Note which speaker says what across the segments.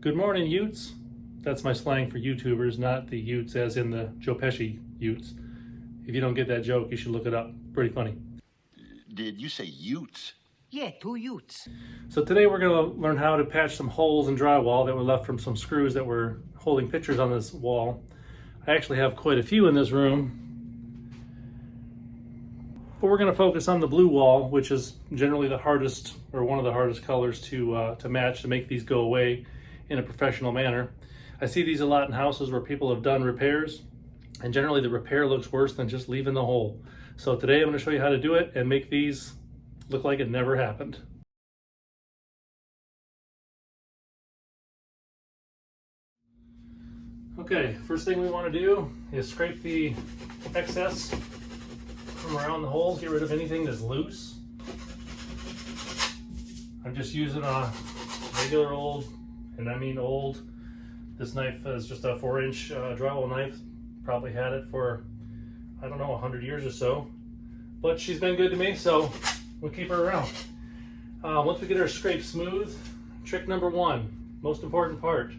Speaker 1: Good morning, Utes. That's my slang for YouTubers, not the Utes as in the Joe Pesci Utes. If you don't get that joke, you should look it up. Pretty funny.
Speaker 2: Did you say Utes?
Speaker 3: Yeah, 2 Utes.
Speaker 1: So today we're going to learn how to patch some holes in drywall that were left from some screws that were holding pictures on this wall. I actually have quite a few in this room. But we're going to focus on the blue wall, which is generally the hardest, or one of the hardest colors to match, to make these go away in a professional manner. I see these a lot in houses where people have done repairs, and generally the repair looks worse than just leaving the hole. So today I'm going to show you how to do it and make these look like it never happened. Okay, first thing we want to do is scrape the excess from around the holes, get rid of anything that's loose. I'm just using a regular old, and I mean old, this knife is just a 4-inch drywall knife. Probably had it for, I don't know, 100 years or so. But she's been good to me, so we'll keep her around. Once we get her scraped smooth, trick number 1, most important part,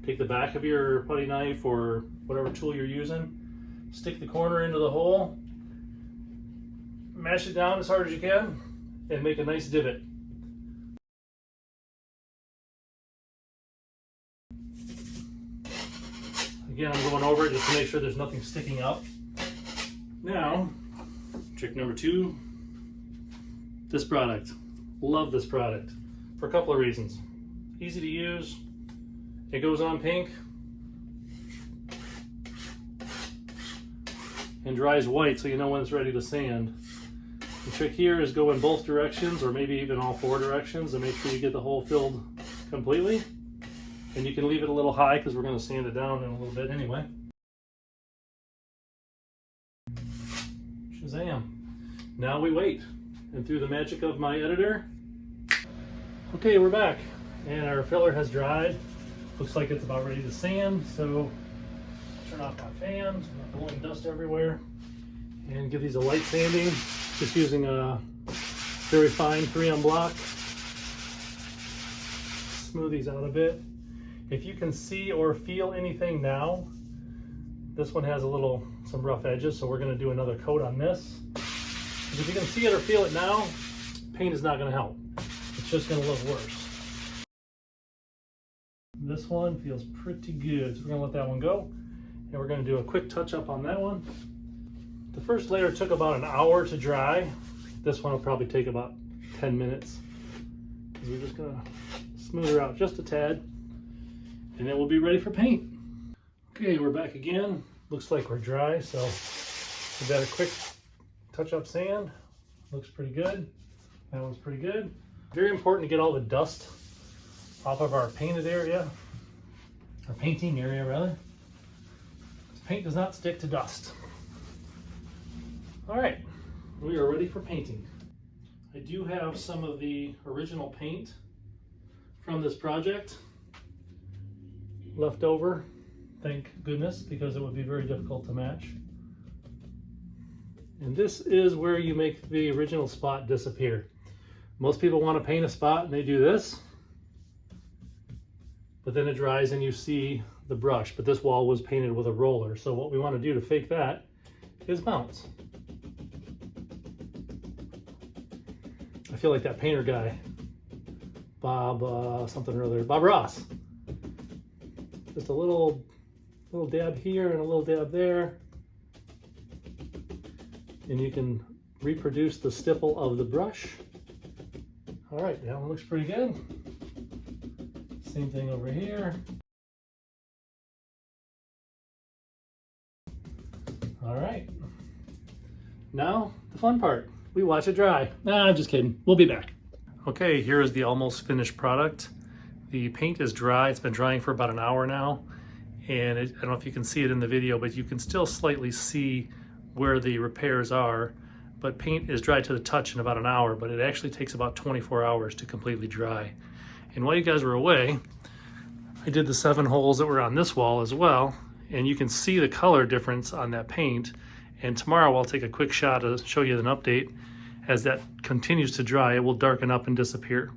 Speaker 1: take the back of your putty knife or whatever tool you're using, stick the corner into the hole, mash it down as hard as you can, and make a nice divot. Again, I'm going over it just to make sure there's nothing sticking up. Now, trick number 2, this product. Love this product for a couple of reasons. Easy to use, it goes on pink, and dries white so you know when it's ready to sand. The trick here is go in both directions, or maybe even all 4 directions, and make sure you get the hole filled completely. And you can leave it a little high because we're going to sand it down in a little bit anyway. Shazam. Now we wait. And through the magic of my editor, okay, we're back. And our filler has dried. Looks like it's about ready to sand. So turn off my fan, so I'm not blowing dust everywhere. And give these a light sanding, just using a very fine 3M block. Smooth these out a bit. If you can see or feel anything now, this one has some rough edges, so we're going to do another coat on this. Because if you can see it or feel it now, paint is not going to help. It's just going to look worse. This one feels pretty good, so we're going to let that one go. And we're going to do a quick touch up on that one. The first layer took about an hour to dry. This one will probably take about 10 minutes. Because we're just going to smooth her out just a tad. And then we'll be ready for paint. Okay, we're back again. Looks like we're dry, so we've got a quick touch-up sand. Looks pretty good. That one's pretty good. Very important to get all the dust off of our painted area, or painting area rather. Paint does not stick to dust. All right, we are ready for painting. I do have some of the original paint from this project left over, thank goodness, because it would be very difficult to match. And this is where you make the original spot disappear. Most people want to paint a spot and they do this, but then it dries and you see the brush. But this wall was painted with a roller, so what we want to do to fake that is bounce. I feel like that painter guy, Bob something or other, Bob Ross. Just a little dab here and a little dab there. And you can reproduce the stipple of the brush. All right, that one looks pretty good. Same thing over here. All right. Now, the fun part. We watch it dry. Nah, I'm just kidding. We'll be back. Okay, here is the almost finished product. The paint is dry. It's been drying for about an hour now. And I don't know if you can see it in the video, but you can still slightly see where the repairs are. But paint is dry to the touch in about an hour, but it actually takes about 24 hours to completely dry. And while you guys were away, I did the 7 holes that were on this wall as well. And you can see the color difference on that paint. And tomorrow I'll take a quick shot to show you an update. As that continues to dry, it will darken up and disappear.